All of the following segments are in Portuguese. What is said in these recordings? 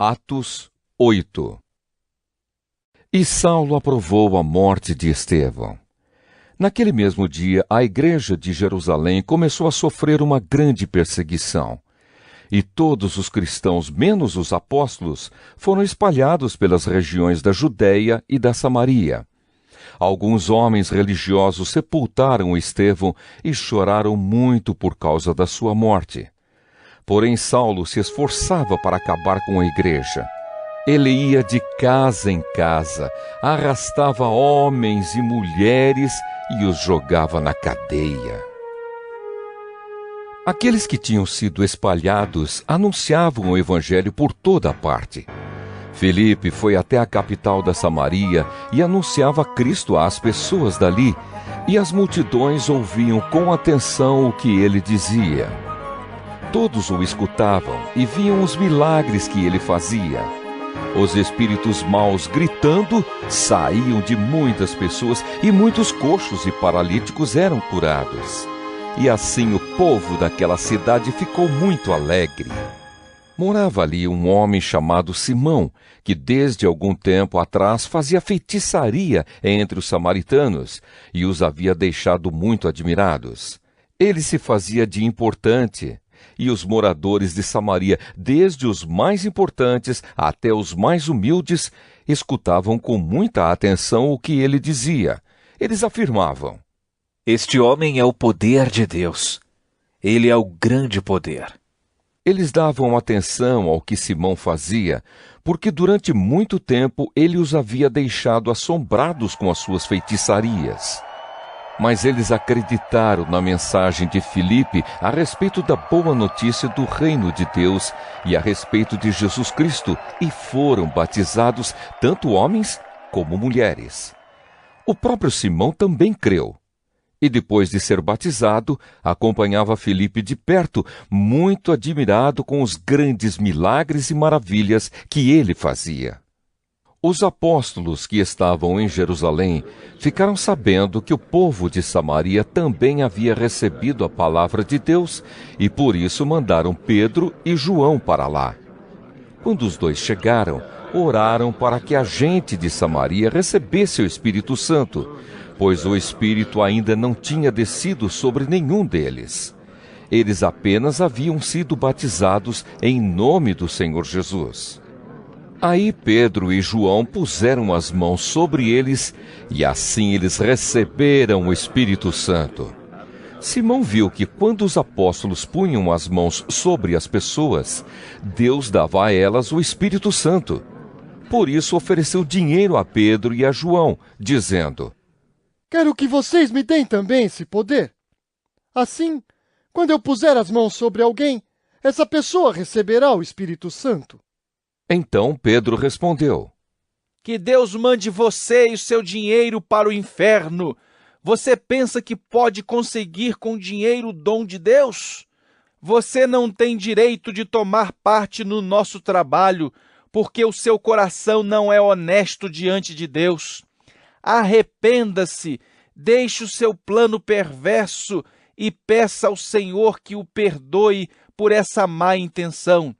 Atos 8. E Saulo aprovou a morte de Estevão. Naquele mesmo dia, a igreja de Jerusalém começou a sofrer uma grande perseguição. E todos os cristãos, menos os apóstolos, foram espalhados pelas regiões da Judéia e da Samaria. Alguns homens religiosos sepultaram Estevão e choraram muito por causa da sua morte. Porém, Saulo se esforçava para acabar com a igreja. Ele ia de casa em casa, arrastava homens e mulheres e os jogava na cadeia. Aqueles que tinham sido espalhados anunciavam o evangelho por toda parte. Filipe foi até a capital da Samaria e anunciava Cristo às pessoas dali, e as multidões ouviam com atenção o que ele dizia. Todos o escutavam e viam os milagres que ele fazia. Os espíritos maus, gritando, saíam de muitas pessoas e muitos coxos e paralíticos eram curados. E assim o povo daquela cidade ficou muito alegre. Morava ali um homem chamado Simão, que desde algum tempo atrás fazia feitiçaria entre os samaritanos e os havia deixado muito admirados. Ele se fazia de importante, e os moradores de Samaria, desde os mais importantes até os mais humildes, escutavam com muita atenção o que ele dizia. Eles afirmavam: Este homem é o poder de Deus. Ele é o grande poder. Eles davam atenção ao que Simão fazia, porque durante muito tempo ele os havia deixado assombrados com as suas feitiçarias. Mas eles acreditaram na mensagem de Filipe a respeito da boa notícia do reino de Deus e a respeito de Jesus Cristo, e foram batizados tanto homens como mulheres. O próprio Simão também creu. E depois de ser batizado, acompanhava Filipe de perto, muito admirado com os grandes milagres e maravilhas que ele fazia. Os apóstolos que estavam em Jerusalém ficaram sabendo que o povo de Samaria também havia recebido a palavra de Deus e por isso mandaram Pedro e João para lá. Quando os dois chegaram, oraram para que a gente de Samaria recebesse o Espírito Santo, pois o Espírito ainda não tinha descido sobre nenhum deles. Eles apenas haviam sido batizados em nome do Senhor Jesus. Aí Pedro e João puseram as mãos sobre eles, e assim eles receberam o Espírito Santo. Simão viu que quando os apóstolos punham as mãos sobre as pessoas, Deus dava a elas o Espírito Santo. Por isso ofereceu dinheiro a Pedro e a João, dizendo: Quero que vocês me deem também esse poder. Assim, quando eu puser as mãos sobre alguém, essa pessoa receberá o Espírito Santo. Então Pedro respondeu: Que Deus mande você e o seu dinheiro para o inferno. Você pensa que pode conseguir com dinheiro o dom de Deus? Você não tem direito de tomar parte no nosso trabalho, porque o seu coração não é honesto diante de Deus. Arrependa-se, deixe o seu plano perverso e peça ao Senhor que o perdoe por essa má intenção.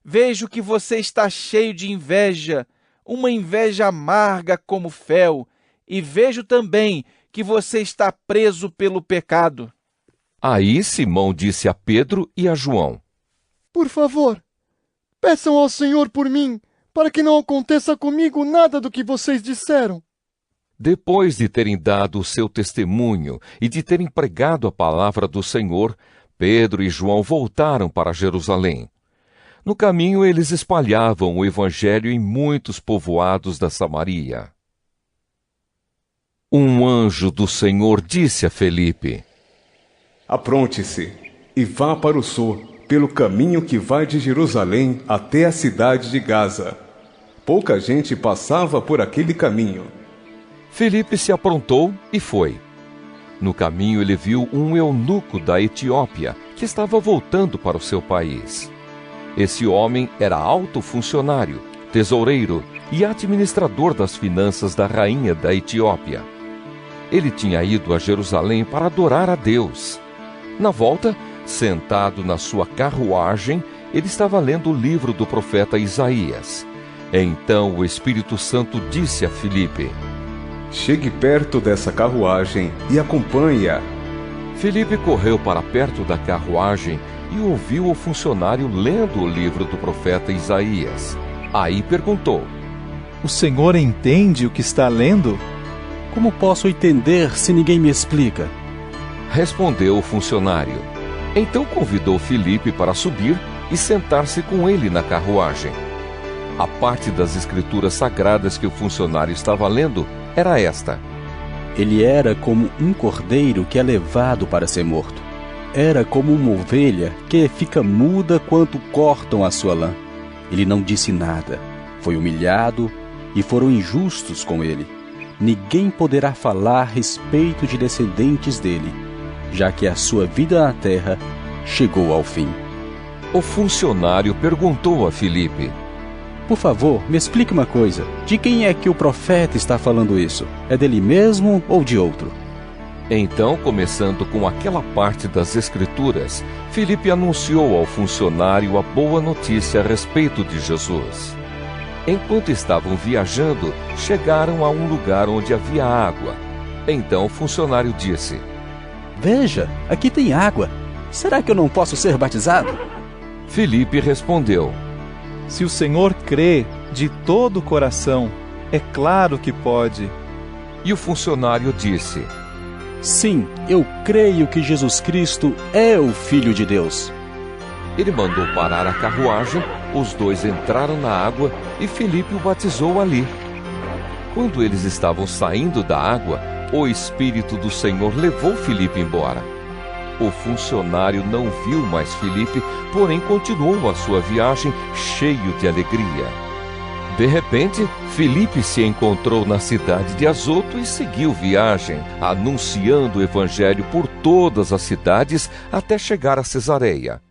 Vejo que você está cheio de inveja, uma inveja amarga como fel, e vejo também que você está preso pelo pecado. Aí Simão disse a Pedro e a João: Por favor, peçam ao Senhor por mim, para que não aconteça comigo nada do que vocês disseram. Depois de terem dado o seu testemunho e de terem pregado a palavra do Senhor, Pedro e João voltaram para Jerusalém. No caminho, eles espalhavam o evangelho em muitos povoados da Samaria. Um anjo do Senhor disse a Filipe: Apronte-se e vá para o sul, pelo caminho que vai de Jerusalém até a cidade de Gaza. Pouca gente passava por aquele caminho. Filipe se aprontou e foi. No caminho ele viu um eunuco da Etiópia, que estava voltando para o seu país. Esse homem era alto funcionário, tesoureiro e administrador das finanças da rainha da Etiópia. Ele tinha ido a Jerusalém para adorar a Deus. Na volta, sentado na sua carruagem, ele estava lendo o livro do profeta Isaías. Então o Espírito Santo disse a Filipe: chegue perto dessa carruagem e acompanhe-a. Filipe correu para perto da carruagem e ouviu o funcionário lendo o livro do profeta Isaías. Aí perguntou: o senhor entende o que está lendo? Como posso entender se ninguém me explica? Respondeu o funcionário. Então convidou Filipe para subir e sentar-se com ele na carruagem. A parte das escrituras sagradas que o funcionário estava lendo era esta: Ele era como um cordeiro que é levado para ser morto. Era como uma ovelha que fica muda quando cortam a sua lã. Ele não disse nada, foi humilhado e foram injustos com ele. Ninguém poderá falar a respeito de descendentes dele, já que a sua vida na terra chegou ao fim. O funcionário perguntou a Filipe: por favor, me explique uma coisa. De quem é que o profeta está falando isso? É dele mesmo ou de outro? Então, começando com aquela parte das Escrituras, Filipe anunciou ao funcionário a boa notícia a respeito de Jesus. Enquanto estavam viajando, chegaram a um lugar onde havia água. Então o funcionário disse: veja, aqui tem água. Será que eu não posso ser batizado? Filipe respondeu: se o senhor crê de todo o coração, é claro que pode. E o funcionário disse: sim, eu creio que Jesus Cristo é o Filho de Deus. Ele mandou parar a carruagem, os dois entraram na água e Filipe o batizou ali. Quando eles estavam saindo da água, o Espírito do Senhor levou Filipe embora. O funcionário não viu mais Filipe, porém continuou a sua viagem cheio de alegria. De repente, Filipe se encontrou na cidade de Azoto e seguiu viagem, anunciando o evangelho por todas as cidades até chegar a Cesareia.